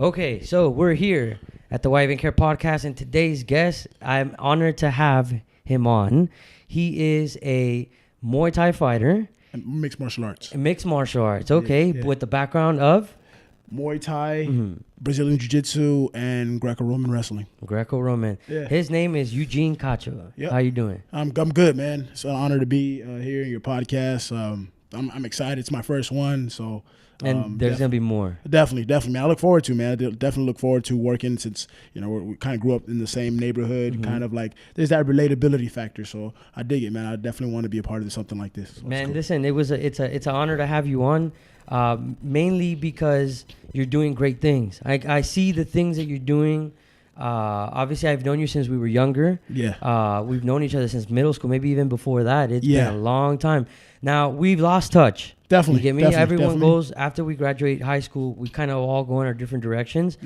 Okay, so we're here at the Why Even Care podcast, and today's guest, I'm honored to have him on. He is a Muay Thai fighter. And mixed martial arts. Mixed martial arts, okay, Yeah. with the background of? Muay Thai, Brazilian Jiu-Jitsu, and Greco-Roman wrestling. Greco-Roman. Yeah. His name is Eugene Cacho. Yep. How you doing? I'm good, man. It's an honor to be here in your podcast. I'm excited. It's my first one, so And there's going to be more. Definitely, man. I look forward to, man. I definitely look forward to working since, we kind of grew up in the same neighborhood, kind of like there's that relatability factor. So I dig it, man. I definitely want to be a part of something like this. So Man, cool. listen, it's an honor to have you on, mainly because you're doing great things. I see the things that you're doing. Obviously, I've known you since we were younger. Yeah. We've known each other since middle school, maybe even before that. It's Yeah. been a long time. Now, we've lost touch. Definitely. You get me? Definitely, Everyone definitely. goes, after we graduate high school, we kind of all go in our different directions.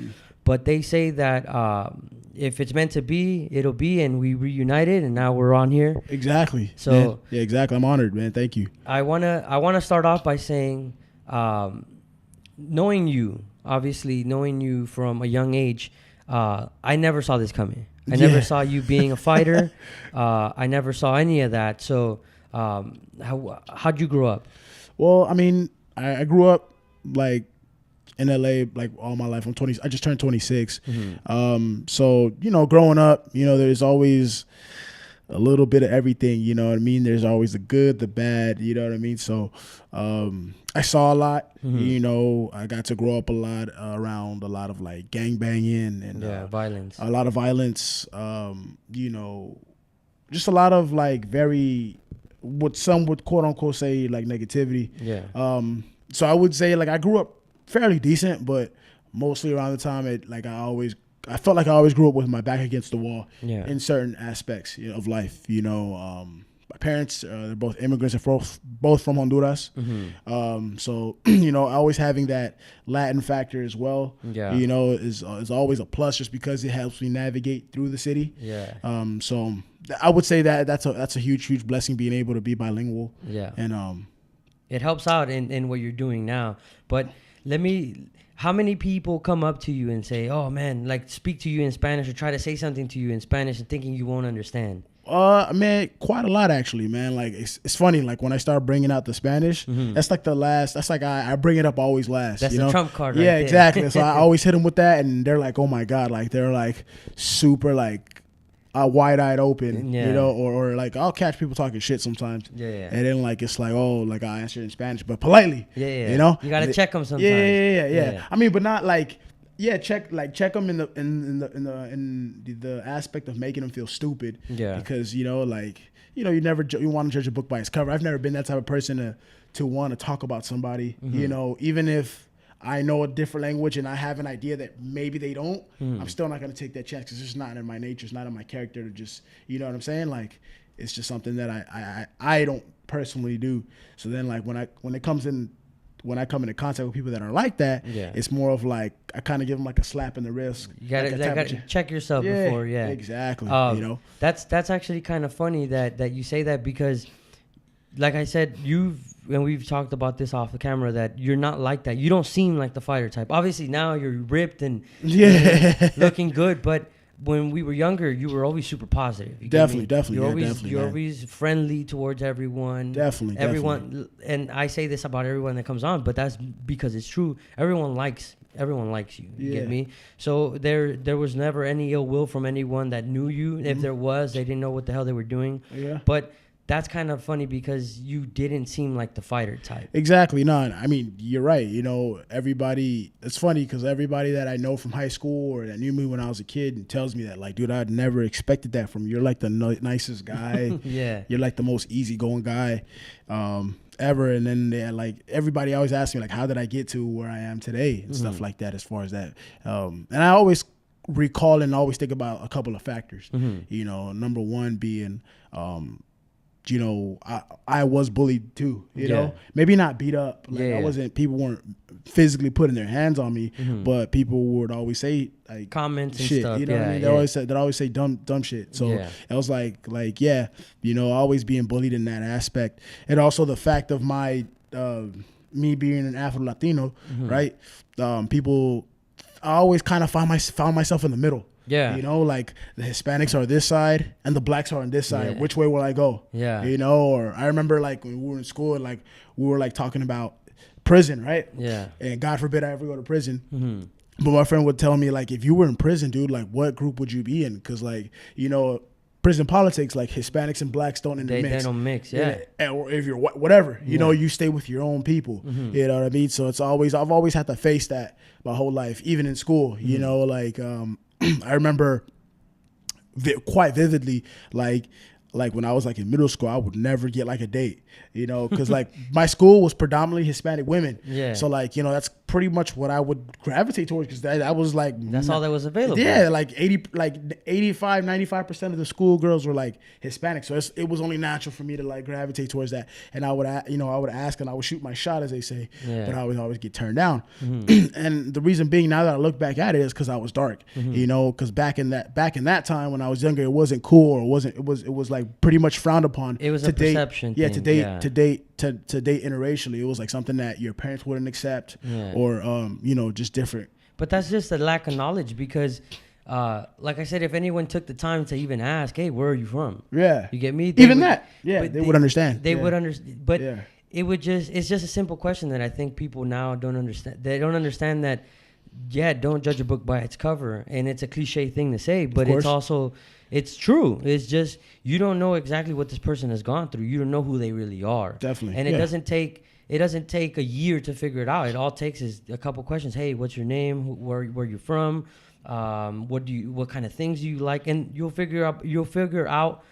But they say that if it's meant to be, it'll be, and we reunited, and now we're on here. Exactly. So- man. Yeah, exactly. I'm honored, man. Thank you. I wanna start off by saying, knowing you from a young age, I never saw this coming. I never saw you being a fighter. I never saw any of that. So, how'd you grow up? Well, I mean, I grew up like in LA like all my life. I'm 20. I just turned 26. So growing up, there's always a little bit of everything. You know what I mean? There's always the good, the bad. You know what I mean? So I saw a lot. I got to grow up a lot around a lot of like gang banging and Violence. a lot of violence. Just a lot of like very what some would quote unquote say like negativity. Yeah. So I would say like I grew up fairly decent, but mostly around the time I felt like I always grew up with my back against the wall in certain aspects of life. My parents, they're both immigrants, they're both from Honduras. So, always having that Latin factor as well, is always a plus just because it helps me navigate through the city. Yeah. So I would say that's a huge blessing being able to be bilingual. Yeah. And It helps out in what you're doing now. But how many people come up to you and say, oh man, like speak to you in Spanish or try to say something to you in Spanish and thinking you won't understand? Man, quite a lot actually, man. Like it's funny, like when I start bringing out the Spanish, that's like I bring it up always last. That's the trump card, right? Yeah, there. exactly. So I always hit them with that, and they're like, oh my god, like they're like super like wide-eyed open, or like I'll catch people talking shit sometimes. Yeah. And then like it's like, oh, like I answer in Spanish, but politely. Yeah. You gotta check them sometimes. Yeah. I mean, but not like. Yeah, check them in the aspect of making them feel stupid. Yeah. Because you want to judge a book by its cover. I've never been that type of person to want to talk about somebody. Even if I know a different language and I have an idea that maybe they don't, I'm still not going to take that chance because it's just not in my nature. It's not in my character to just, you know what I'm saying? Like, it's just something that I don't personally do. So then, like when I come into contact with people that are like that, it's more of like I kind of give them like a slap in the wrist. You gotta check yourself before, exactly. That's actually kind of funny that you say that because, like I said, and we've talked about this off the camera that you're not like that. You don't seem like the fighter type. Obviously now you're ripped and looking good, but when we were younger, you were always super positive. Definitely. You're always friendly towards everyone. Definitely. And I say this about everyone that comes on, but that's because it's true. Everyone likes you. You get me? So there was never any ill will from anyone that knew you. If there was, they didn't know what the hell they were doing. Yeah. But that's kind of funny because you didn't seem like the fighter type. Exactly. No, I mean, you're right. Everybody, it's funny because everybody that I know from high school or that knew me when I was a kid tells me that, like, dude, I'd never expected that from you. You're like the nicest guy. Yeah. You're like the most easygoing guy ever. And then everybody always asks me, like, how did I get to where I am today and stuff like that as far as that. And I always recall and always think about a couple of factors. Number one being I was bullied too, maybe not beat up. People weren't physically putting their hands on me, but people would always say like comments and shit, stuff. what I mean? They always say dumb shit. So it was like, always being bullied in that aspect. And also the fact of me being an Afro Latino, right? People, always kind of found myself in the middle. Yeah. You know, like the Hispanics are this side and the blacks are on this side. Yeah. Which way will I go? Yeah. You know, or I remember like when we were in school and like we were like talking about prison, right? Yeah. And God forbid I ever go to prison. Mm-hmm. But my friend would tell me, like, if you were in prison, dude, like, what group would you be in? Because, like, you know, prison politics, like, Hispanics and blacks don't intermix. They don't mix, yeah. Or if you're whatever, you know, you stay with your own people. Mm-hmm. You know what I mean? So I've always had to face that my whole life, even in school. You know, like, I remember quite vividly, like when I was like in middle school, I would never get like a date, you know, because like my school was predominantly Hispanic women. Yeah. So like, you know, that's pretty much what I would gravitate towards because that was like that's all that was available. Yeah, like 85, 95% of the school girls were like Hispanic. So it was only natural for me to like gravitate towards that. And I would ask and I would shoot my shot, as they say, but I would always get turned down. Mm-hmm. And the reason being, now that I look back at it, is because I was dark, you know, because back in that time when I was younger, it wasn't cool or it was like pretty much frowned upon. It was a perception thing. To date interracially. It was like something that your parents wouldn't accept or you know, just different. But that's just a lack of knowledge because like I said, if anyone took the time to even ask, hey, where are you from? Yeah. You get me? They would understand. They would understand. But it's just a simple question that I think people now don't understand. They don't understand that, don't judge a book by its cover. And it's a cliche thing to say, but it's also, it's true. It's just, you don't know exactly what this person has gone through. You don't know who they really are. Definitely. And it doesn't take a year to figure it out. It all takes is a couple questions. Hey, what's your name? Where you're from? What kind of things do you like? And you'll figure out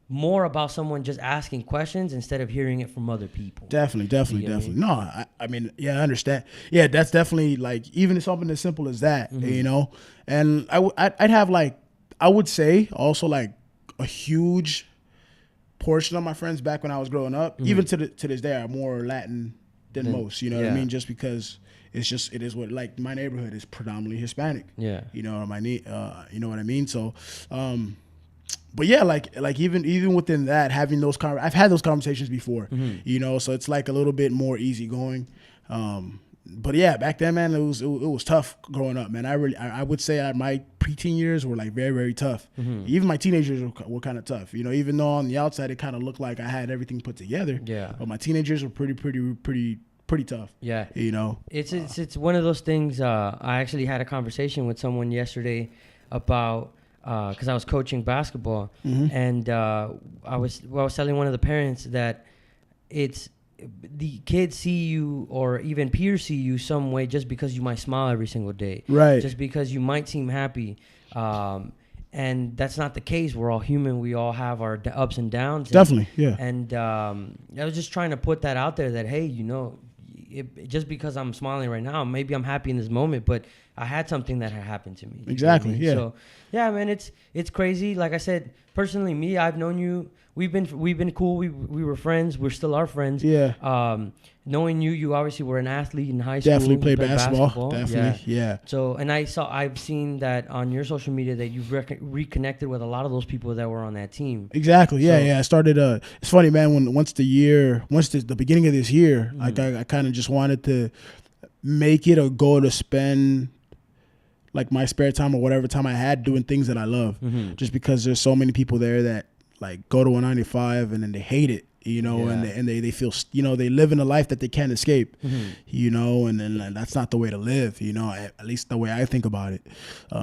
more about someone just asking questions instead of hearing it from other people. Definitely. No, I mean, I understand. Yeah, that's definitely like even something as simple as that, you know. And I'd have like, I would say also like a huge portion of my friends back when I was growing up, even to this day, are more Latin than most. You know what I mean? Just because it is what, like, my neighborhood is predominantly Hispanic. Yeah. You know you know what I mean? So, but yeah, like even within that, having those I've had those conversations before. You know, so it's like a little bit more easygoing. But yeah, back then, man, it was tough growing up, man. I would say my preteen years were like very, very tough. Even my teenagers were kind of tough. You know, even though on the outside it kind of looked like I had everything put together. Yeah. But my teenagers were pretty tough. Yeah. You know, it's one of those things. I actually had a conversation with someone yesterday about because I was coaching basketball, and I was telling one of the parents that it's. The kids see you or even peers see you some way just because you might smile every single day. Right. Just because you might seem happy. And that's not the case. We're all human. We all have our ups and downs. Definitely, yeah. And I was just trying to put that out there that, hey, you know, just because I'm smiling right now, maybe I'm happy in this moment, but I had something that had happened to me. Exactly, yeah. So, yeah, man, it's crazy. Like I said, personally, me, I've known you. We've been cool. We were friends. We're still our friends. Yeah. Knowing you obviously were an athlete in high school. Definitely played basketball. Definitely. Yeah. So, and I've seen that on your social media that you've reconnected with a lot of those people that were on that team. Exactly. Yeah. Yeah. I started. It's funny, man. Once the beginning of this year, like I kind of just wanted to make it a goal to spend like my spare time or whatever time I had doing things that I love. Just because there's so many people there that like go to 195 and then they hate it, you know, and they feel, you know, they live in a life that they can't escape, you know, and then that's not the way to live, you know, at least the way I think about it.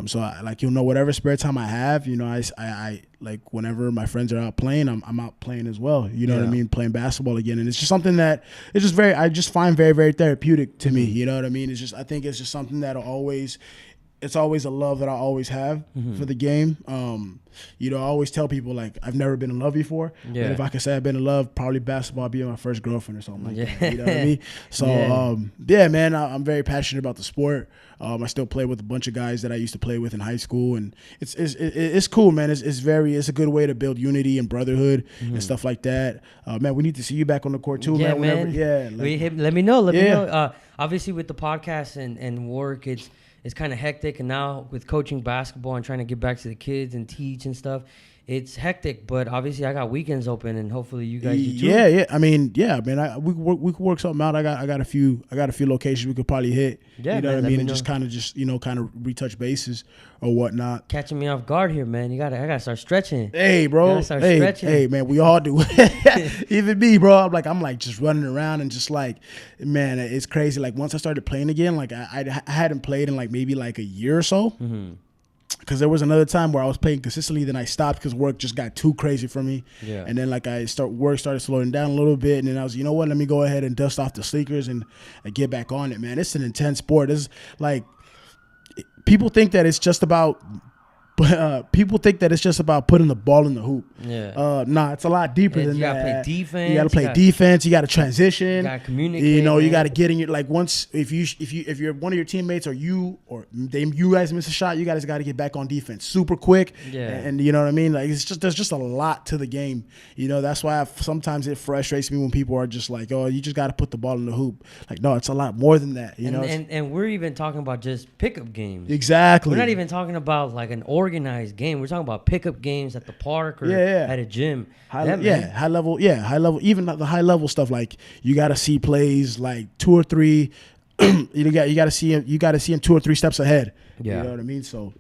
So I, like, you know, whatever spare time I have, you know, I like whenever my friends are out playing, I'm out playing as well. You know what I mean? Playing basketball again. And it's just something that I just find very, very therapeutic to me. You know what I mean? I think it's just something that'll always, it's always a love that I always have for the game. You know, I always tell people, like, I've never been in love before. Yeah. But if I could say I've been in love, probably basketball would be my first girlfriend or something like that. You know what I mean? So, man, I'm very passionate about the sport. I still play with a bunch of guys that I used to play with in high school. And it's cool, man. It's a good way to build unity and brotherhood and stuff like that. Man, we need to see you back on the court too, man. Let me know. Let me know. Obviously, with the podcast and work, it's kind of hectic, and now with coaching basketball and trying to get back to the kids and teach and stuff, it's hectic, but obviously I got weekends open, and hopefully you guys do too. Yeah. I mean, we could work something out. I got a few locations we could probably hit. Yeah, you know man, what I let mean, me and know. just kind of retouch bases or whatnot. Catching me off guard here, man. I gotta start stretching. Hey, bro. Hey, man. We all do. Even me, bro. I'm like just running around and just like, man, it's crazy. Like once I started playing again, like I hadn't played in like maybe like a year or so. Mm-hmm. Because there was another time where I was playing consistently, then I stopped because work just got too crazy for me. Yeah. And then like work started slowing down a little bit, and then I was, you know what, let me go ahead and dust off the sneakers and get back on it, man. It's an intense sport. It's like people think that it's just about putting the ball in the hoop. Yeah. Nah, it's a lot deeper than that. You gotta play defense. You gotta play defense. You gotta transition. You gotta communicate. You know, man. you gotta get in your, like, once if you're one of your teammates or you guys miss a shot, you guys gotta get back on defense super quick. Yeah. And you know what I mean? Like there's just a lot to the game. You know, that's why sometimes it frustrates me when people are just like, oh, you just gotta put the ball in the hoop. Like, no, it's a lot more than that. You know, and we're even talking about just pickup games. Exactly. We're not even talking about like an organized game. We're talking about pickup games at the park or at a gym. High level. Even the high level stuff, like you got to see plays like 2 or 3. you got to see him 2 or 3 steps ahead. Yeah. You know what I mean? So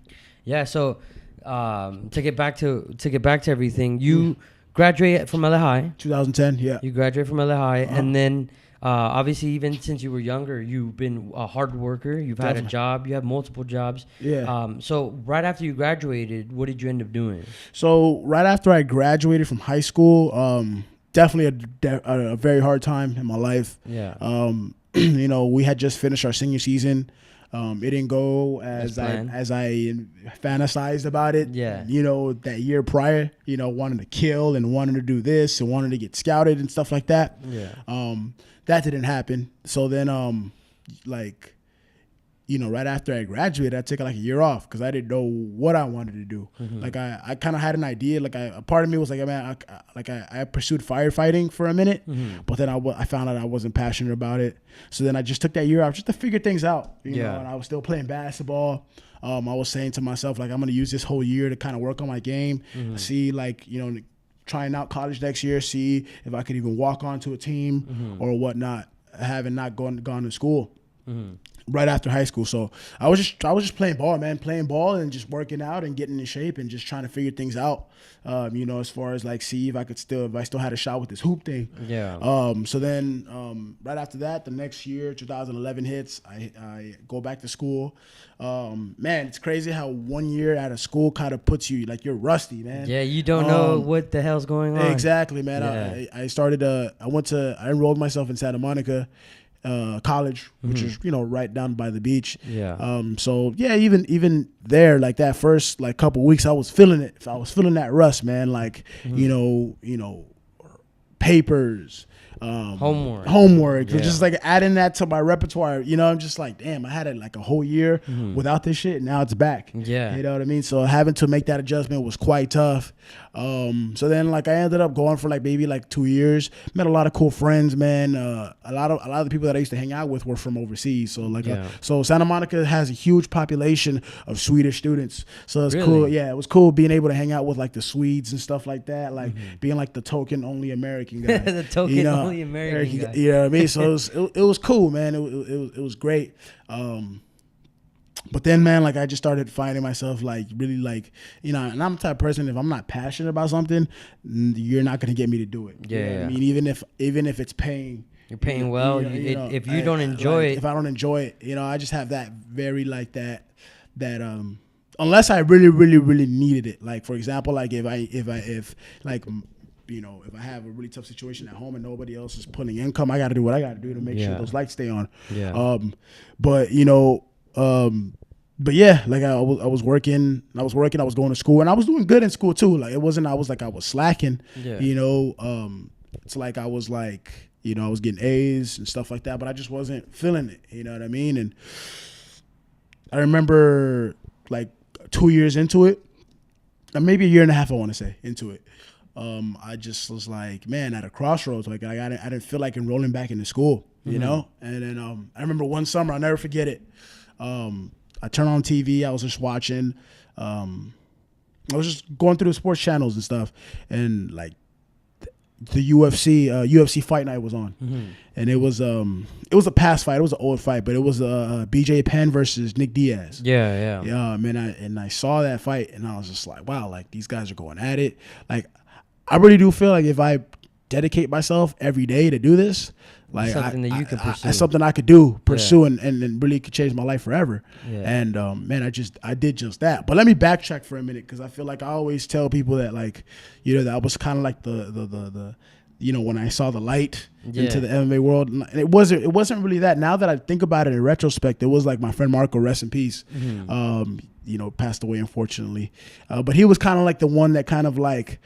So to get back to everything, you graduate from LA High. 2010. Yeah. You graduate from LA High, and then. Obviously, even since you were younger, you've been a hard worker. You've had a job. You have multiple jobs. Yeah. So right after you graduated, what did you end up doing? So right after I graduated from high school, definitely a very hard time in my life. Yeah. You know, we had just finished our senior season. It didn't go as I fantasized about it. Yeah. You know, that year prior, you know, wanted to kill and wanted to do this and wanted to get scouted and stuff like that. Yeah. That didn't happen. So then, like, you know, right after I graduated, I took like a year off because I didn't know what I wanted to do. Mm-hmm. Like I kind of had an idea. Like a part of me was like, man, I pursued firefighting for a minute, but then I found out I wasn't passionate about it. So then I just took that year off just to figure things out. You know, and I was still playing basketball. I was saying to myself, like, I'm going to use this whole year to kind of work on my game, see, like, you know, trying out college next year, see if I could even walk onto a team or whatnot, having not gone to school. Right after high school. So I was just playing ball, man, and just working out and getting in shape and just trying to figure things out. You know, as far as like see if I still had a shot with this hoop thing. Yeah. So then right after that, the next year, 2011 hits, I go back to school. Man, it's crazy how 1 year out of school kind of puts you like you're rusty, man. Yeah, you don't know what the hell's going on. Exactly, man. Yeah. I enrolled myself in Santa Monica college, which is, you know, right down by the beach. Yeah. So yeah, even there, like that first like couple weeks, I was feeling it. I was feeling that rust, man. Like you know, papers, homework, just like adding that to my repertoire. You know, I'm just like, damn, I had it like a whole year without this shit. Now it's back. Yeah. You know what I mean? So having to make that adjustment was quite tough. So then like I ended up going for like maybe like 2 years. Met a lot of cool friends, man. A lot of the people that I used to hang out with were from overseas. So like so Santa Monica has a huge population of Swedish students. So it's cool. Yeah, it was cool being able to hang out with like the Swedes and stuff like that. Like being like the token only American guy. The token only American guy. You know what I mean? So it was cool, man. It was great. But then, man, like I just started finding myself like really like, you know, and I'm the type of person, if I'm not passionate about something, you're not going to get me to do it. Yeah. You know what I mean, even if it's paying. You're paying well. If you don't enjoy it. If I don't enjoy it, you know, I just have that very like that unless I really, really, really needed it. Like, for example, like if like, you know, if I have a really tough situation at home and nobody else is putting income, I got to do what I got to do to make sure those lights stay on. Yeah. But you know, but yeah, like I was working, I was going to school, and I was doing good in school too. Like it wasn't, I was slacking, you know. It's like I was like, you know, I was getting A's and stuff like that, but I just wasn't feeling it. You know what I mean? And I remember like 2 years into it, maybe a year and a half, I want to say, into it. I just was like, man, at a crossroads. Like I didn't feel like enrolling back into school, you know. And then I remember one summer, I'll never forget it. I turned on TV. I was just watching I was just going through the sports channels and stuff, and like the UFC fight night was on, and it was a past fight. It was an old fight, but it was BJ Penn versus Nick Diaz. Yeah. Man, I saw that fight, and I was just like, wow, like these guys are going at it. Like, I really do feel like if I dedicate myself every day to do this, like something that you could pursue. It's something I could pursue and really could change my life forever. Yeah. And man, I did just that. But let me backtrack for a minute, because I feel like I always tell people that, like, you know, that was kind of like the you know, when I saw the light into the MMA world. And it wasn't really that. Now that I think about it in retrospect, it was like my friend Marco, rest in peace, you know, passed away unfortunately. But he was kind of like the one that kind of like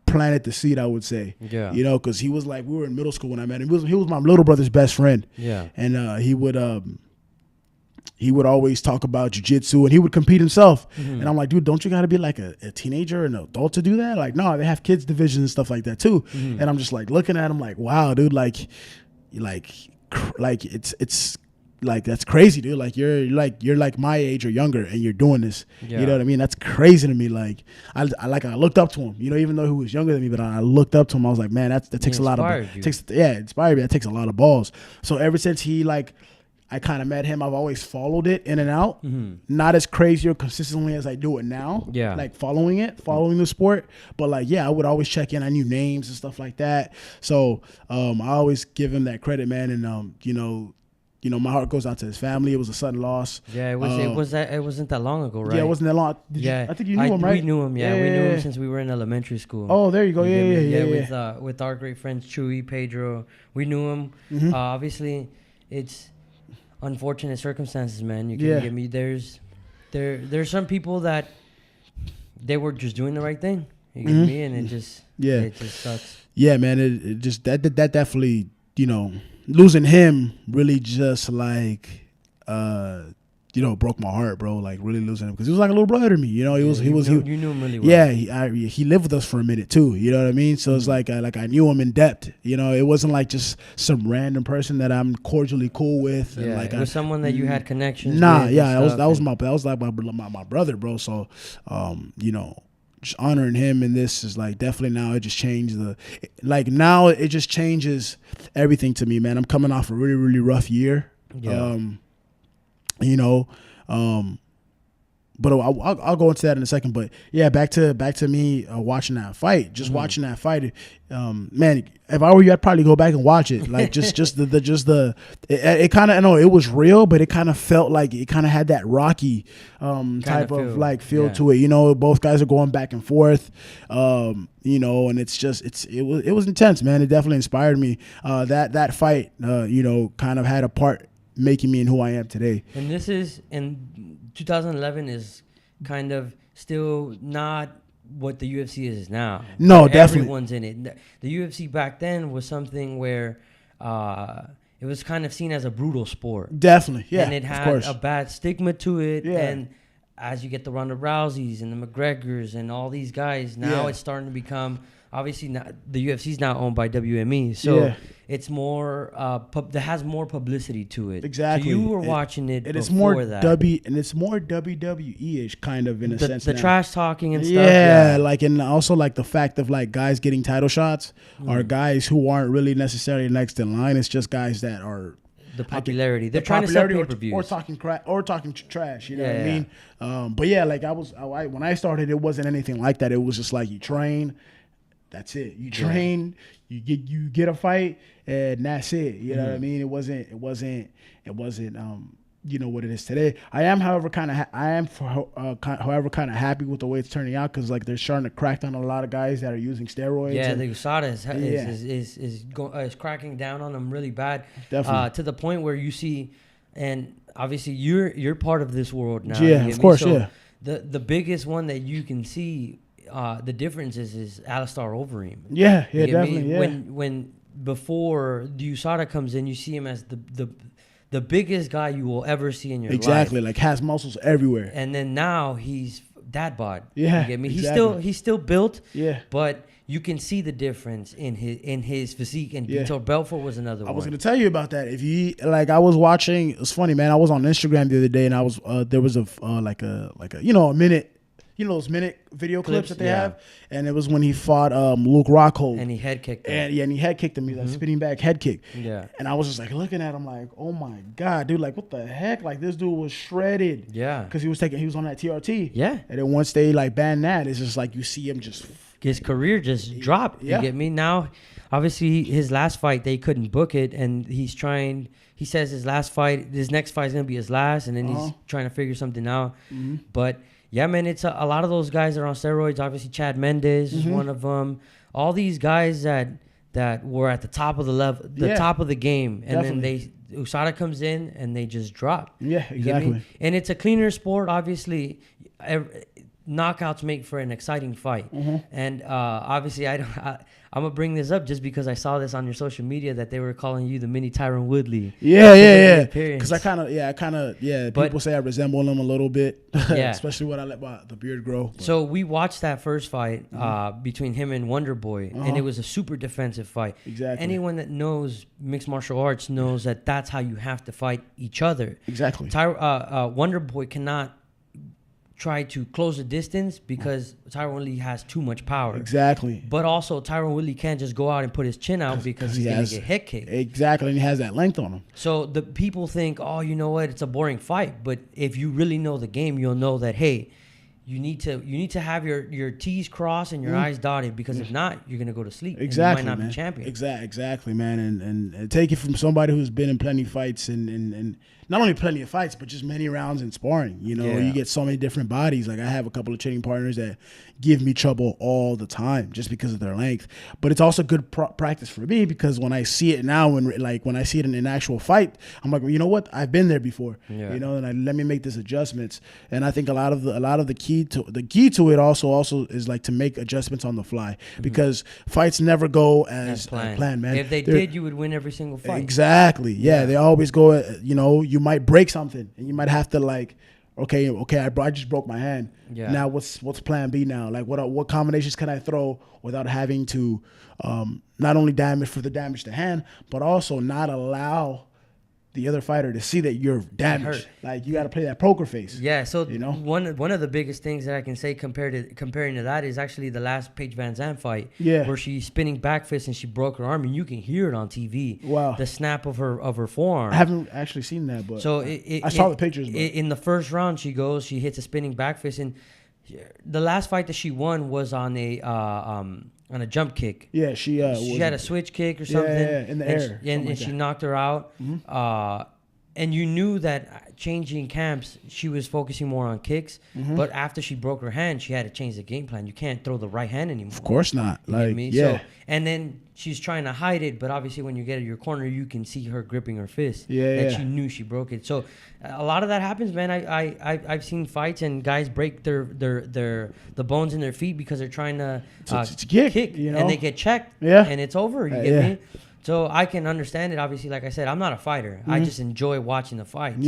planted the seed, I would say. Yeah. You know, because he was like, we were in middle school when I met him. He was my little brother's best friend. Yeah. And he would always talk about jiu-jitsu, and he would compete himself. And I'm like, dude, don't you got to be like a teenager or an adult to do that? Like, no, they have kids divisions and stuff like that too. And I'm just like looking at him like, wow, dude, like it's like, that's crazy, dude. Like you're like my age or younger, and you're doing this. You know what I mean? That's crazy to me. Like I looked up to him, you know, even though he was younger than me, but I looked up to him. I was like, man, that takes a lot of inspired me. That takes a lot of balls. So ever since I kind of met him, I've always followed it in and out. Not as crazy or consistently as I do it now. Yeah. Like following the sport. But like, yeah, I would always check in. I knew names and stuff like that. So I always give him that credit, man. And you know, my heart goes out to his family. It was a sudden loss. Yeah, it wasn't that long ago, right? Yeah, it wasn't that long. I think you knew him, right? We knew him. Yeah, we knew him since we were in elementary school. Oh, there you go. Yeah. With our great friends Chewy, Pedro, we knew him. Obviously, it's unfortunate circumstances, man. You can get me. There's some people that they were just doing the right thing. You get me, and it just sucks. Yeah, man. It just that definitely, you know, losing him really just like you know, broke my heart, bro. Like really losing him, because he was like a little brother to me. You know, you knew him really well. Yeah, he lived with us for a minute too. You know what I mean? So it's like I knew him in depth. You know, it wasn't like just some random person that I'm cordially cool with. Yeah, and like it was someone that you had connections with. That was like my brother, bro. So you know, just honoring him in this is like definitely now it just changed now it just changes everything to me, man. I'm coming off a really, really rough year. Yeah. You know, but I'll go into that in a second. But yeah, back to me watching that fight. Just watching that fight, man. If I were you, I'd probably go back and watch it. Like it kind of, I know it was real, but it kind of felt like it kind of had that Rocky type of like feel to it. You know, both guys are going back and forth. You know, and it was intense, man. It definitely inspired me. That fight, you know, kind of had a part making me in who I am today. And 2011 is kind of still not what the UFC is now. No, definitely. Everyone's in it. The UFC back then was something where it was kind of seen as a brutal sport. Definitely, yeah. And it had a bad stigma to it. Yeah. And as you get the Ronda Rouseys and the McGregors and all these guys, now it's starting to become, obviously, the UFC is now owned by WME. So it's more, that has more publicity to it. Exactly. So you were watching it and before it's more that. And it's more WWE-ish kind of in a sense. The trash talking and stuff. Yeah, like, and also like the fact of like guys getting title shots are guys who aren't really necessarily next in line. It's just guys that are the popularity. They're trying to sell pay-per-views or talking crap or talking trash. You know what I mean? But yeah, like when I started, it wasn't anything like that. It was just like you train. That's it. You train, you get a fight, and that's it. You know what I mean? It wasn't. You know what it is today. I am, however, kind of happy with the way it's turning out, because like they're starting to crack down on a lot of guys that are using steroids. Yeah, the USADA is cracking down on them really bad. Definitely. To the point where you see, and obviously you're part of this world now. Yeah, of course. So the biggest one that you can see. The difference is Alistair Overeem. Yeah, definitely. Yeah. When before the USADA comes in, you see him as the biggest guy you will ever see in your life. Exactly, like has muscles everywhere. And then now he's dad bod. Yeah, you get me? Exactly. He's still built. Yeah, but you can see the difference in his physique and detail. Belfort was another one. I was going to tell you about that. If you like, I was watching. It's funny, man. I was on Instagram the other day, and I was there was a minute. those minute video clips that they yeah. have, and it was when he fought Luke Rockhold, And he head kicked him. and he head kicked him, like spinning back head kick. Yeah. And I was just like looking at him like, oh my god, dude, like what the heck? Like this dude was shredded. Yeah. Because he was on that TRT. Yeah. And then once they like banned that, it's just like you see him just his career just dropped. Yeah. You get me? Now, obviously, his last fight, they couldn't book it, and he's trying. He says his next fight is going to be his last, and then he's trying to figure something out. But, yeah, man, it's a lot of those guys are on steroids. Obviously, Chad Mendes is one of them. All these guys that were at the top of the level, top of the game, and then USADA comes in, and they just drop. Yeah, exactly. And it's a cleaner sport, obviously. Knockouts make for an exciting fight, and obviously I'm gonna bring this up just because I saw this on your social media that they were calling you the mini Tyron Woodley. Yeah. Because I kind of people say I resemble him a little bit, especially when I let the beard grow. But. So we watched that first fight between him and Wonder Boy, and it was a super defensive fight. Exactly. Anyone that knows mixed martial arts knows that that's how you have to fight each other. Exactly. Wonder Boy cannot try to close the distance because Tyron Woodley has too much power. Exactly. But also, Tyron Woodley can't just go out and put his chin out because he's going to get head kicked. Exactly, and he has that length on him. So the people think, oh, you know what, it's a boring fight. But if you really know the game, you'll know that, hey, you need to have your T's crossed and your I's dotted, because if not, you're going to go to sleep. Exactly, and you might not man. be champion. Exactly, man. And take it from somebody who's been in plenty of fights and not only plenty of fights, but just many rounds in sparring. You know, you get so many different bodies. Like I have a couple of training partners that give me trouble all the time just because of their length. But it's also good practice for me, because when I see it now, when I see it in an actual fight, I'm like, well, you know what? I've been there before. Yeah. You know, and let me make this adjustments. And I think a lot of the key to it also is like to make adjustments on the fly, because fights never go as planned, man. If they did, you would win every single fight. Exactly. Yeah, they always go. You know, you might break something, and you might have to like, okay, I just broke my hand. Yeah. Now what's plan B now? Like what combinations can I throw without having to not only damage the hand, but also not allow the other fighter to see that you're damaged. Like you got to play that poker face. Yeah. So you know, one of the biggest things that I can say comparing to that is actually the last Paige Van Zandt fight. Yeah. Where she's spinning back fist and she broke her arm, and you can hear it on TV. Wow. The snap of her forearm. I haven't actually seen that, but so I saw the pictures. But. In the first round, she hits a spinning back fist, and the last fight that she won was on a jump kick. Yeah, she had a switch kick or something. Yeah, in the air. And she knocked her out. And you knew that changing camps, she was focusing more on kicks. But after she broke her hand, she had to change the game plan. You can't throw the right hand anymore. Of course not. You get me? So, and then she's trying to hide it, but obviously when you get in your corner, you can see her gripping her fist. She knew she broke it. So a lot of that happens, man. I've seen fights and guys break the bones in their feet because they're trying to kick, you know? And they get checked. And it's over. You get me? So I can understand it. Obviously, like I said, I'm not a fighter. I just enjoy watching the fights.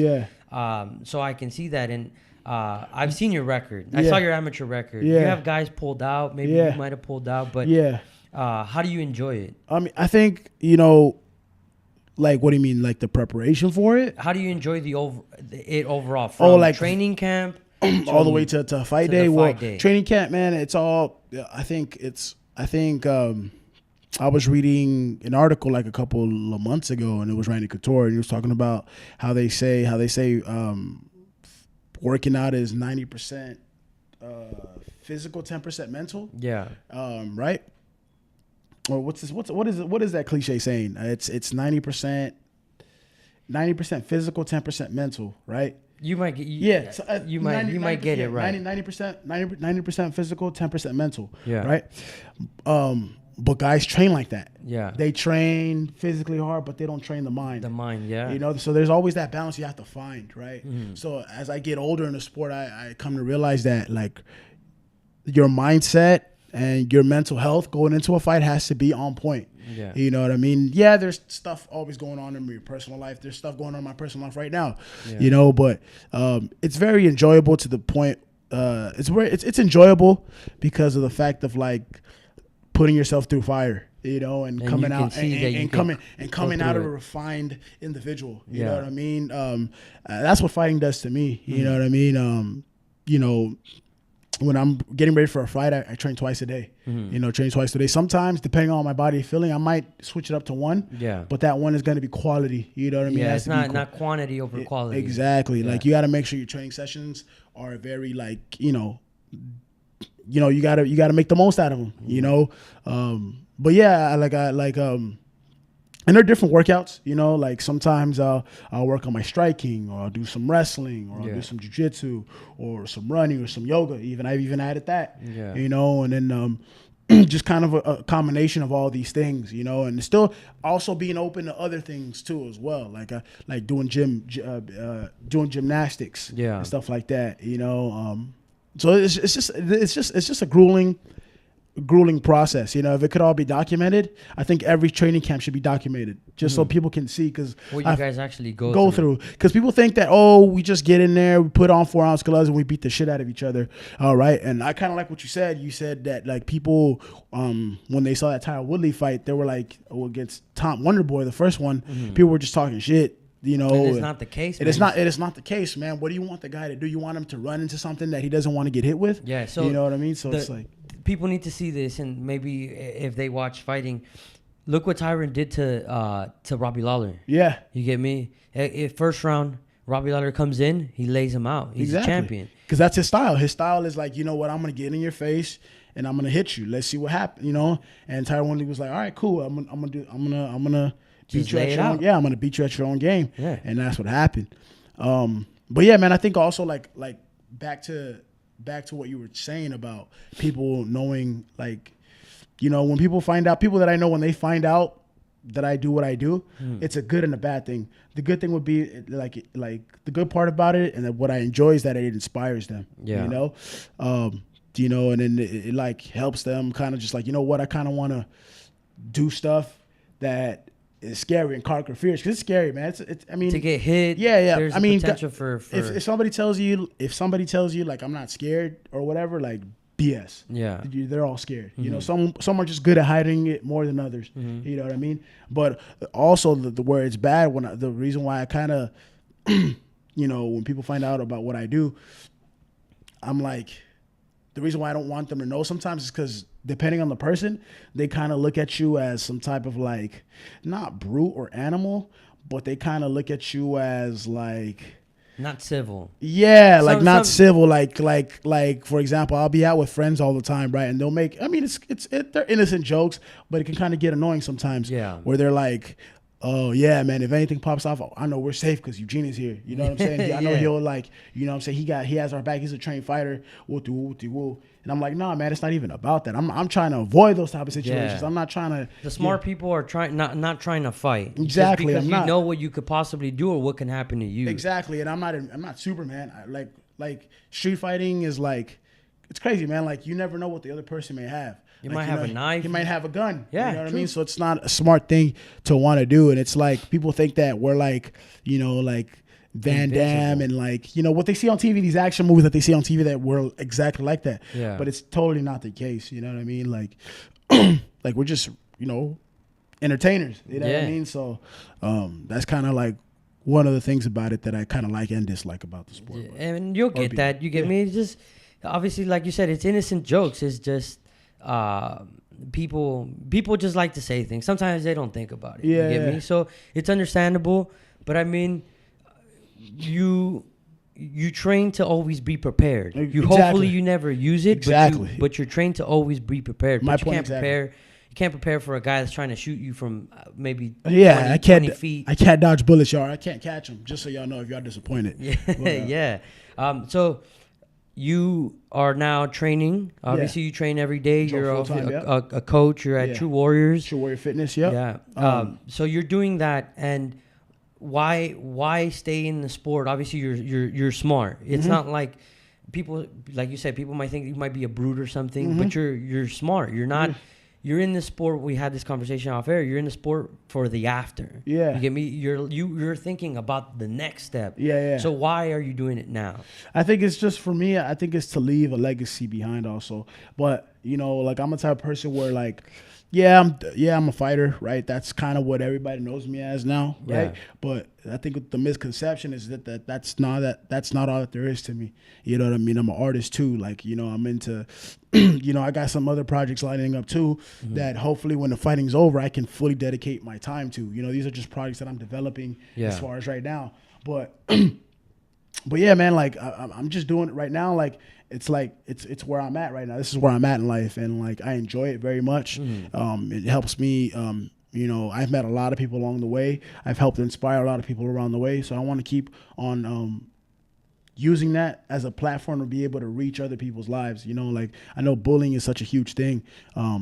So I can see that. And I've seen your record. I saw your amateur record. You have guys pulled out. Maybe you might have pulled out. But how do you enjoy it? I mean, I think, you know, like, what do you mean? Like the preparation for it? How do you enjoy it overall? From like training camp all the way to fight day? Training camp, man, it's all, I think I was reading an article like a couple of months ago, and it was Randy Couture, and he was talking about how they say working out is 90% physical, 10% mental. Yeah. Right. Or what is that cliche saying? It's 90% physical, 10% mental. Right. You might get you might get it right. 90% physical, 10% mental. Yeah. Right. But guys train like that. Yeah. They train physically hard, but they don't train the mind. The mind, yeah. You know, so there's always that balance you have to find, right? So as I get older in the sport, I come to realize that, like, your mindset and your mental health going into a fight has to be on point. Yeah. You know what I mean? Yeah, there's stuff always going on in your personal life. There's stuff going on in my personal life right now. Yeah. You know, but it's very enjoyable to the point. It's enjoyable because of the fact of, like, putting yourself through fire, you know, and coming out and coming out of a refined individual. You know what I mean? That's what fighting does to me. You know what I mean? You know, when I'm getting ready for a fight, I train twice a day. Train twice a day. Sometimes, depending on my body feeling, I might switch it up to one. Yeah. But that one is going to be quality. You know what I mean? Yeah, it's not quantity over quality. Exactly. Yeah. Like, you got to make sure your training sessions are very, like, you gotta make the most out of them. But yeah, and they're different workouts, like sometimes I'll work on my striking, or I'll do some wrestling, or I'll do some jiu-jitsu, or some running, or some yoga. I've even added that, and then just kind of a combination of all these things, and still also being open to other things too as well, like doing doing gymnastics, and stuff like that, So it's just a grueling process. If it could all be documented, I think every training camp should be documented, just so people can see. Because what you guys actually go through. Because people think that, we just get in there, we put on 4-ounce gloves, and we beat the shit out of each other. All right, and I kind of like what you said. You said that, like, people when they saw that Tyron Woodley fight, they were like, against Tom Wonderboy, the first one, people were just talking shit. And it's not the case. It is not the case, man. What do you want the guy to do? You want him to run into something that he doesn't want to get hit with? Yeah. So you know what I mean. So it's like, people need to see this, and maybe if they watch fighting, look what Tyron did to Robbie Lawler. Yeah. You get me? First round, Robbie Lawler comes in, he lays him out. He's a champion. Because that's his style. His style is like, you know what? I'm gonna get in your face and I'm gonna hit you. Let's see what happens. And Tyron Woodley was like, all right, cool. I'm gonna beat you at your own. Yeah, I'm gonna beat you at your own game. Yeah. And that's what happened. But yeah, man, I think also like back to what you were saying about people knowing, like, when people find out, people that I know, when they find out that I do what I do, it's a good and a bad thing. The good thing would be like the good part about it, and what I enjoy is that it inspires them. Yeah. And then it like helps them kind of just like, I kind of want to do stuff that is scary and conquer fears, because it's scary, man. I mean, to get hit. Yeah. There's potential for if somebody tells you like, I'm not scared or whatever, like, BS. Yeah. They're all scared. Some are just good at hiding it more than others. You know what I mean? But also the where it's bad, the reason why I kind of, when people find out about what I do, I'm like, the reason why I don't want them to know sometimes is because, depending on the person, they kind of look at you as some type of, like, not brute or animal, but they kind of look at you as, like, not civil. Yeah, like not civil. Like for example, I'll be out with friends all the time, right? And they'll make, I mean, they're innocent jokes, but it can kind of get annoying sometimes. Yeah. Where they're like, oh yeah, man, if anything pops off, I know we're safe because Eugene is here. You know what I'm saying? I know he'll, like, you know what I'm saying? He has our back. He's a trained fighter. Woo. And I'm like, nah, man, it's not even about that. I'm trying to avoid those type of situations. Yeah. I'm not trying to. The smart people are not trying to fight. Exactly. Because you know what you could possibly do or what can happen to you. Exactly. And I'm not Superman. Like street fighting is like, it's crazy, man. Like, you never know what the other person may have. You might have a knife. He might have a gun. Yeah, you know what I mean? So it's not a smart thing to want to do. And it's like, people think that we're like, like Van Damme and, like, what they see on TV, these action movies that they see on TV, that we're exactly like that. Yeah. But it's totally not the case. You know what I mean? Like, like, we're just, entertainers. You know what I mean? So that's kind of like one of the things about it that I kind of like and dislike about the sport. Yeah, and you'll get that. You get me? It's just, obviously, like you said, it's innocent jokes. It's just people just like to say things. Sometimes they don't think about it. Yeah, you get me? So it's understandable. But I mean, you train to always be prepared. Hopefully you never use it. Exactly. But you're trained to always be prepared. My but you point can't prepare. You can't prepare for a guy that's trying to shoot you from maybe 20 feet. I can't dodge bullets, y'all. I can't catch them. Just so y'all know, if y'all disappointed. Yeah, yeah. So you are now training. Obviously, you train every day. You're a coach. You're at True Warriors. True Warrior Fitness. Yep. Yeah. So you're doing that, and why stay in the sport? Obviously, you're smart. It's not like people, like you said, people might think you might be a brute or something, but you're smart. You're not. You're in the sport. We had this conversation off air. You're in the sport for the after. Yeah. You get me? You're thinking about the next step. Yeah. So why are you doing it now? I think it's just, for me, I think it's to leave a legacy behind also. But, like, I'm a type of person where, like, I'm a fighter, right? That's kind of what everybody knows me as now, right? Yeah. But I think the misconception is that's not all that there is to me. You know what I mean? I'm an artist too. Like, I'm into, I got some other projects lining up too that hopefully when the fighting's over, I can fully dedicate my time to. These are just projects that I'm developing as far as right now. But yeah, man, like I'm just doing it right now. Like it's where I'm at right now. This is where I'm at in life, and like I enjoy it very much. It helps me. I've met a lot of people along the way. I've helped inspire a lot of people around the way. So I want to keep on using that as a platform to be able to reach other people's lives. Like I know bullying is such a huge thing.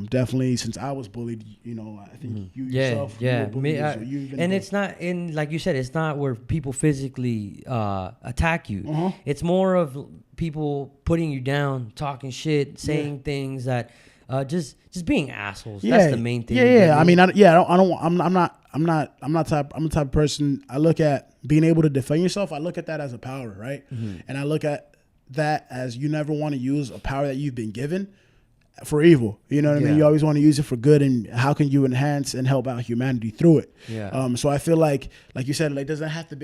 Definitely since I was bullied, I think you yourself, you were bullied, and it's not in, like you said, it's not where people physically attack you. It's more of people putting you down, talking shit, saying things that just being assholes. That's the main thing. I'm the type of person. I look at being able to defend yourself. I look at that as a power, right? And I look at that as you never want to use a power that you've been given for evil. You know what I mean? You always want to use it for good, and how can you enhance and help out humanity through it? So I feel like you said, like it doesn't have to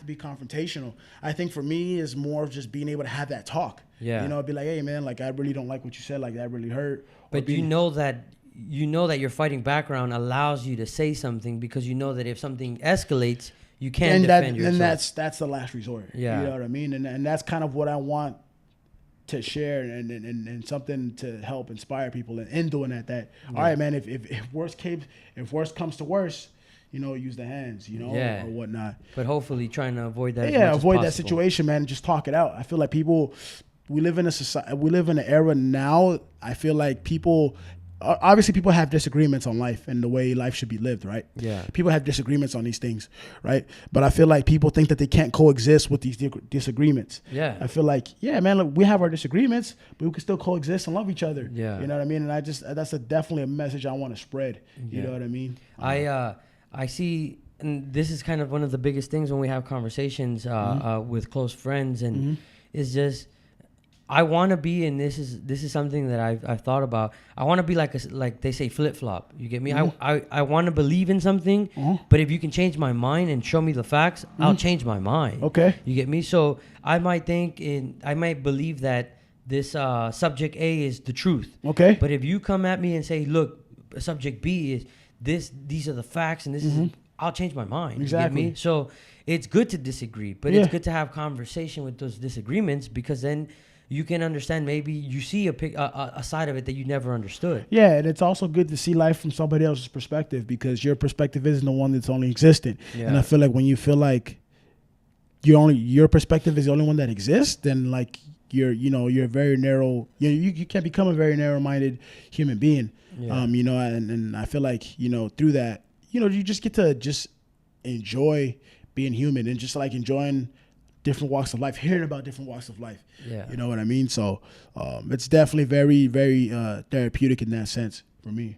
be confrontational. I think for me is more of just being able to have that talk. Be like, hey man, like I really don't like what you said, like that really hurt. But you know that your fighting background allows you to say something, because you know that if something escalates, you can defend yourself. And that's the last resort. You know what I mean? And that's kind of what I want to share, and something to help inspire people in doing that. All right, man, if worst comes to worst, use the hands, or whatnot. But hopefully trying to avoid that. Avoid that situation, man. Just talk it out. I feel like we live in an era now. I feel like people have disagreements on life and the way life should be lived, right? People have disagreements on these things, right? But I feel like people think that they can't coexist with these disagreements. I feel like, man, look, we have our disagreements, but we can still coexist and love each other. You know what I mean? And that's definitely a message I want to spread. You know what I mean? I see, and this is kind of one of the biggest things when we have conversations with close friends, and it's just, I want to be, and this is something that I've thought about. I want to be like they say, flip-flop. You get me? I want to believe in something, but if you can change my mind and show me the facts, I'll change my mind. Okay. You get me? So I might believe that this subject A is the truth. Okay. But if you come at me and say, look, subject B is these are the facts, and this is, I'll change my mind. Exactly. You get me? So it's good to disagree, but it's good to have conversation with those disagreements, because then you can understand, maybe you see a side of it that you never understood. Yeah, and it's also good to see life from somebody else's perspective, because your perspective isn't the one that's only existent. And I feel like when you feel like your perspective is the only one that exists, then like you're very narrow. You can become a very narrow-minded human being. And I feel like through that, you just get to just enjoy being human, and just like enjoying different walks of life, hearing about different walks of life. You know what I mean? So it's definitely very, very therapeutic in that sense for me.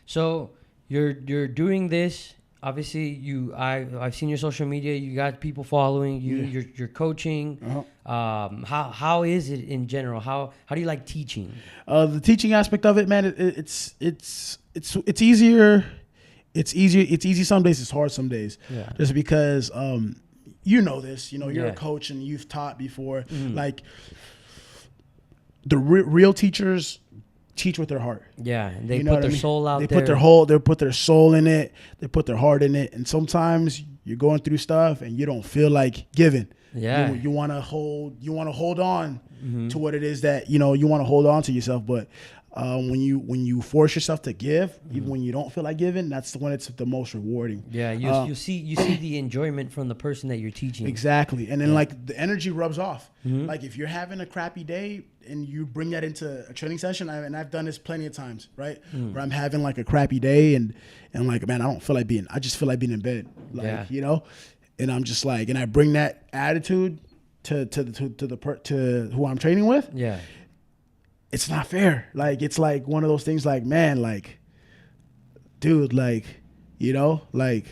So you're doing this. Obviously, I've seen your social media. You got people following you. You're coaching. How is it in general? How do you like teaching? The teaching aspect of it, man. It's easier. It's easy some days. It's hard some days. Just because this. You're a coach and you've taught before. Like the real teachers teach with their heart. They put their soul out there. They put their soul in it. They put their heart in it. And sometimes you're going through stuff and you don't feel like giving. You want to hold on to what it is that you want to hold on to yourself. But when you force yourself to give, even when you don't feel like giving, that's when it's the most rewarding. You see the enjoyment from the person that you're teaching. Exactly. And then like the energy rubs off. Like if you're having a crappy day and you bring that into a training session, and I've done this plenty of times, right? Where I'm having like a crappy day and like, man, I just feel like being in bed, like, and I'm just like, and I bring that attitude to who I'm training with. It's not fair. Like, it's like one of those things like, man, like, dude, like, like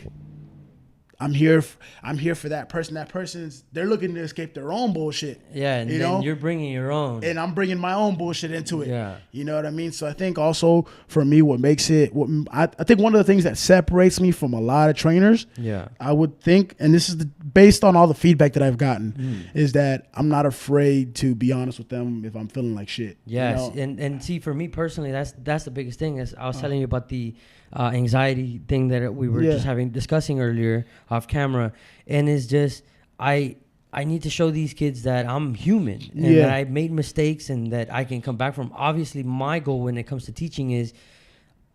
I'm here for that person. That person's, they're looking to escape their own bullshit. Yeah, and then you're bringing your own. And I'm bringing my own bullshit into it. Yeah. You know what I mean? So I think also for me, what makes it, I think one of the things that separates me from a lot of trainers, I would think, and this is based on all the feedback that I've gotten, is that I'm not afraid to be honest with them if I'm feeling like shit. Yes, you know? and see, for me personally, that's the biggest thing. Is I was telling you about the anxiety thing that we were just discussing earlier off camera, and it's just I need to show these kids that I'm human and that I made mistakes and that I can come back from. Obviously, my goal when it comes to teaching is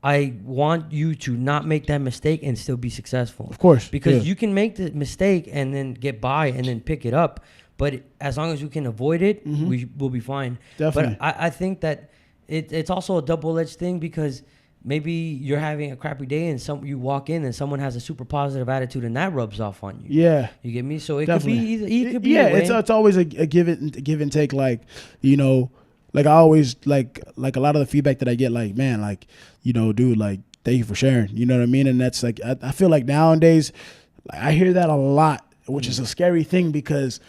I want you to not make that mistake and still be successful. Of course, because you can make the mistake and then get by and then pick it up, but as long as you can avoid it, we will be fine. Definitely. But I think that it's also a double-edged thing, because maybe you're having a crappy day and you walk in and someone has a super positive attitude and that rubs off on you. Yeah. You get me? So it Definitely. could be either. It could be it's always a give and take. Like, you know, like I always like a lot of the feedback that I get, like, man, like, you know, dude, like, thank you for sharing. You know what I mean? And that's like, I feel like nowadays, like, I hear that a lot, which is a scary thing, because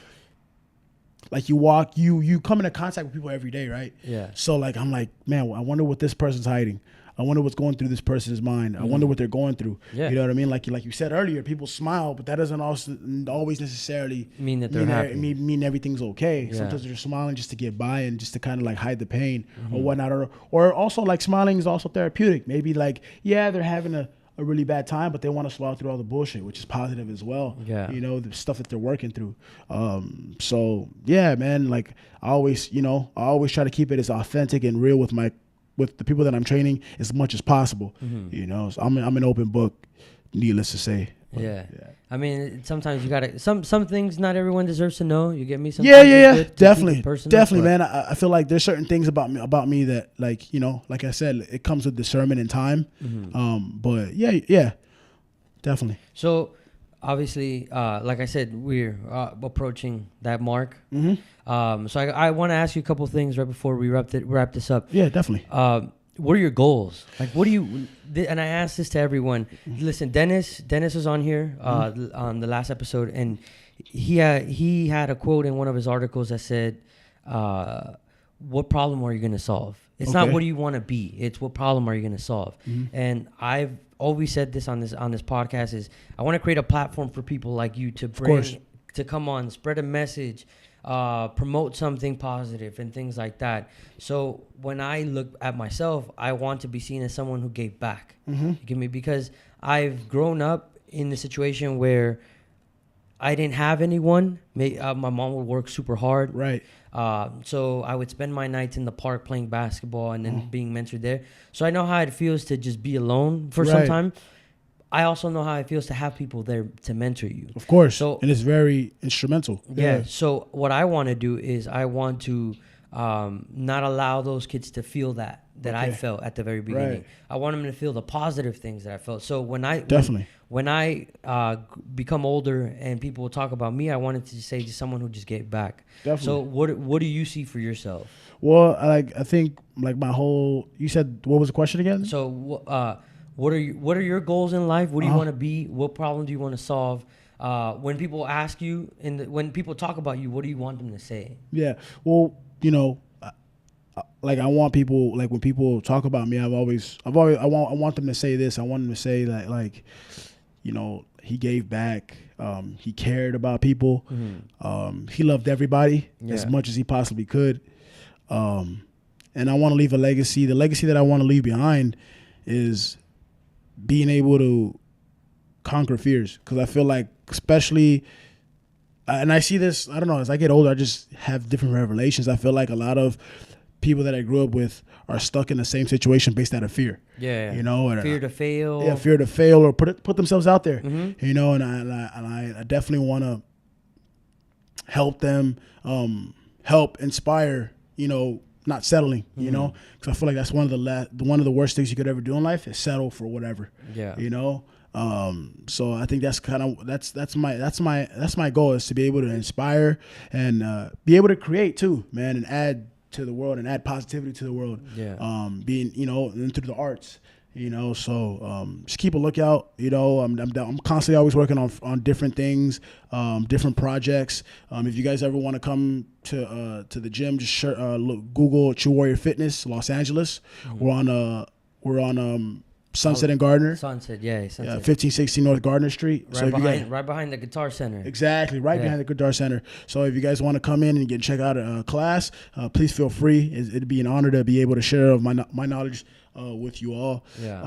like you come into contact with people every day, right? Yeah. So like, I'm like, man, I wonder what this person's hiding. I wonder what's going through this person's mind. I wonder what they're going through. Yeah. You know what I mean? Like you said earlier, people smile, but that doesn't always necessarily mean that they're happy. Mean everything's okay. Yeah. Sometimes they're smiling just to get by and just to kind of like hide the pain or whatnot. Or also like smiling is also therapeutic. Maybe like, yeah, they're having a really bad time, but they want to swallow through all the bullshit, which is positive as well. Yeah. You know, the stuff that they're working through. So yeah, man, like I always try to keep it as authentic and real with the people that I'm training as much as possible. You know, so I'm an open book, needless to say. But, yeah. I mean, sometimes you gotta some things not everyone deserves to know. You get me? Yeah. Definitely, man. I feel like there's certain things about me that, like, you know, like I said, it comes with discernment and time. But yeah, definitely. So obviously, like I said, we're approaching that mark. So I want to ask you a couple things right before we wrap this up. Yeah, definitely. What are your goals? Like, what do you? And I ask this to everyone. Listen, Dennis was on here on the last episode, and he had a quote in one of his articles that said, "What problem are you going to solve? It's not what do you want to be. It's what problem are you going to solve." And I've always said this on this podcast is I want to create a platform for people like you to come on, spread a message, promote something positive and things like that. So when I look at myself, I want to be seen as someone who gave back. You get me? Because I've grown up in the situation where I didn't have anyone. My mom would work super hard. Right. So I would spend my nights in the park playing basketball and then being mentored there. So I know how it feels to just be alone for some time. I also know how it feels to have people there to mentor you. Of course. And it's very instrumental. Yeah. So what I want to do is I want to not allow those kids to feel that I felt at the very beginning. Right. I want them to feel the positive things that I felt. So when I become older and people will talk about me, I wanted to say to someone who just gave back. Definitely. So what do you see for yourself? Well, I think like you said, what was the question again? So what are your goals in life? What do you want to be? What problem do you want to solve? When people ask you when people talk about you, what do you want them to say? Yeah. Well, you know, like I want people, like when people talk about me, I want them to say this. I want them to say that, like, you know, he gave back. He cared about people. He loved everybody as much as he possibly could. And I want to leave a legacy. The legacy that I want to leave behind is being able to conquer fears. Because I feel like, especially, and I see this, I don't know, as I get older, I just have different revelations. I feel like a lot of people that I grew up with are stuck in the same situation based out of fear. Yeah. You know, and fear to fail. Yeah, fear to fail or put themselves out there. You know, and I definitely want to help them, help inspire, you know, not settling, you know, because I feel like that's one of the worst things you could ever do in life is settle for whatever. Yeah. You know, so I think that's kind of that's my goal, is to be able to inspire and be able to create too, man, and add to the world and add positivity to the world. Yeah. Being, you know, and through the arts, You know, so just keep a lookout. You know, I'm constantly always working on different things, different projects. If you guys ever want to come to the gym, just Google True Warrior Fitness Los Angeles. Mm-hmm. We're on Sunset and Gardner. Sunset. 1516 North Gardner Street. Right behind the Guitar Center. Exactly, behind the Guitar Center. So if you guys want to come in and check out a class, please feel free. It'd be an honor to be able to share my knowledge with you all. Yeah.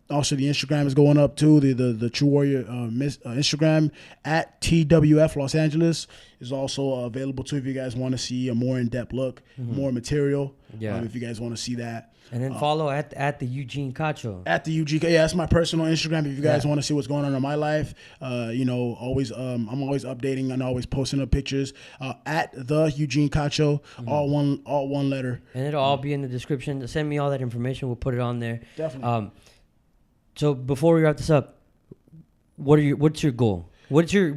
Also, the Instagram is going up too. The True Warrior Instagram at TWF Los Angeles is also available too. If you guys want to see a more in-depth look, more material. Yeah. If you guys want to see that. And then follow at the Eugene Cacho. At the Eugene, yeah, that's my personal Instagram. If you guys want to see what's going on in my life, you know, always I'm always updating and always posting up pictures. At the Eugene Cacho, all one letter. And it'll all be in the description. Send me all that information. We'll put it on there. Definitely. So before we wrap this up, what's your goal? What's your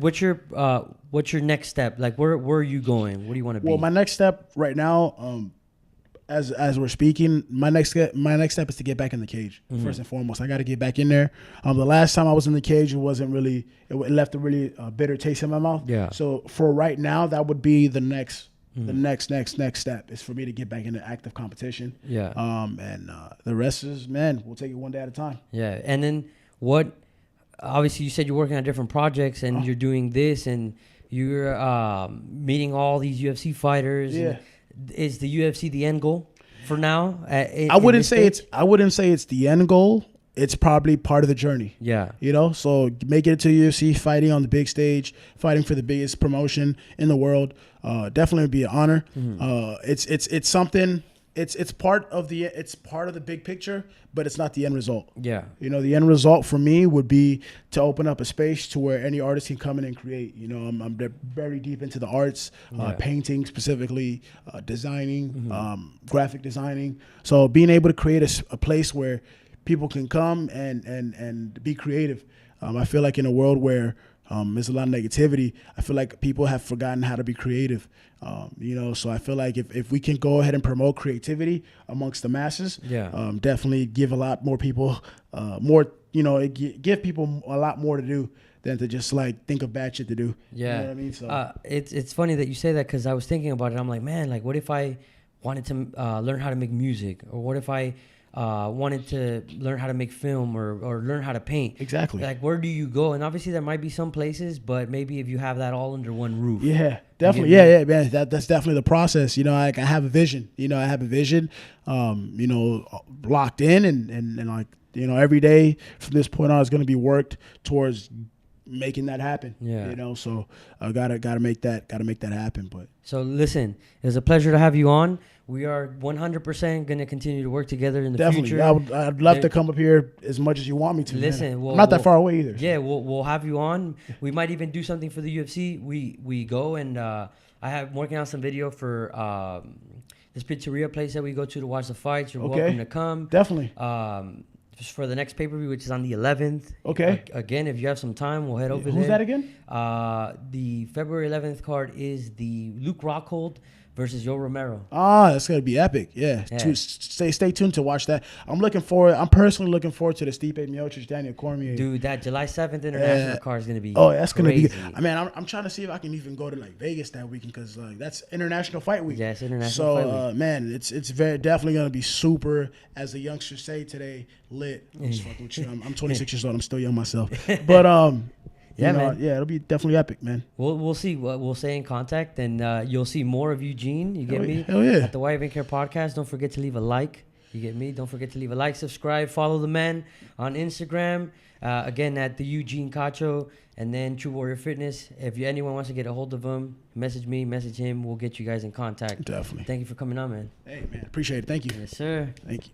next step? Like where are you going? What do you want to be? Well, my next step right now, as we're speaking, my next step is to get back in the cage. First and foremost, I got to get back in there. The last time I was in the cage, it left a really bitter taste in my mouth. Yeah. So for right now, that would be the next step is for me to get back into active competition. Yeah. And the rest is, man, we'll take it one day at a time. Yeah. And then obviously you said you're working on different projects and you're doing this and you're meeting all these UFC fighters. Yeah. Is the UFC the end goal for now? I wouldn't say it's the end goal. It's probably part of the journey. Yeah. You know, so making it to UFC, fighting on the big stage, fighting for the biggest promotion in the world, definitely would be an honor. It's something. It's part of the big picture, but it's not the end result. Yeah. You know, the end result for me would be to open up a space to where any artist can come in and create. You know, I'm very deep into the arts, painting specifically, designing, graphic designing. So being able to create a place where people can come and be creative. I feel like in a world where there's a lot of negativity, I feel like people have forgotten how to be creative. You know, so I feel like if we can go ahead and promote creativity amongst the masses, definitely give a lot more people give people a lot more to do than to just like think of bad shit to do. Yeah. You know what I mean? So it's funny that you say that because I was thinking about it. I'm like, man, like what if I wanted to learn how to make music, or what if I wanted to learn how to make film or learn how to paint. Exactly. Like, where do you go? And obviously there might be some places, but maybe if you have that all under one roof. Yeah, definitely. Yeah, man. That's definitely the process. You know, I have a vision. You know, I have a vision, you know, locked in and like, you know, every day from this point on is going to be worked towards making that happen. Yeah. You know, so I gotta make that happen. But so listen, it was a pleasure to have you on. We are 100% going to continue to work together in the future. I'd love to come up here as much as you want me to. Listen, I'm not that far away either. Yeah, we'll have you on. We might even do something for the UFC. We go and I'm working on some video for this pizzeria place that we go to watch the fights. You're welcome to come. Definitely. Just for the next pay-per-view, which is on the 11th. Okay. Again, if you have some time, we'll head over there. Who's that again? The February 11th card is the Luke Rockhold versus Yo Romero. That's gonna be epic. Yeah. Stay tuned to watch that. I'm personally looking forward to the Stipe Miocic Daniel Cormier. Dude, that July 7th international card is gonna be. That's crazy. Gonna be. I mean, I'm trying to see if I can even go to like Vegas that weekend because that's International Fight Week. Yeah, it's International Fight Week. So man, it's very definitely gonna be super, as the youngsters say today, lit. I'm just fucking with you. I'm 26 years old. I'm still young myself, but yeah, man. Yeah, it'll be definitely epic, man. We'll see. We'll stay in contact, and you'll see more of Eugene. You get me? Hell yeah. At the Why Even Care podcast. Don't forget to leave a like. You get me? Don't forget to leave a like, subscribe, follow the man on Instagram. Again, at the Eugene Cacho, and then True Warrior Fitness. If anyone wants to get a hold of him, message me, message him. We'll get you guys in contact. Definitely. Thank you for coming on, man. Hey, man. Appreciate it. Thank you. Yes, sir. Thank you.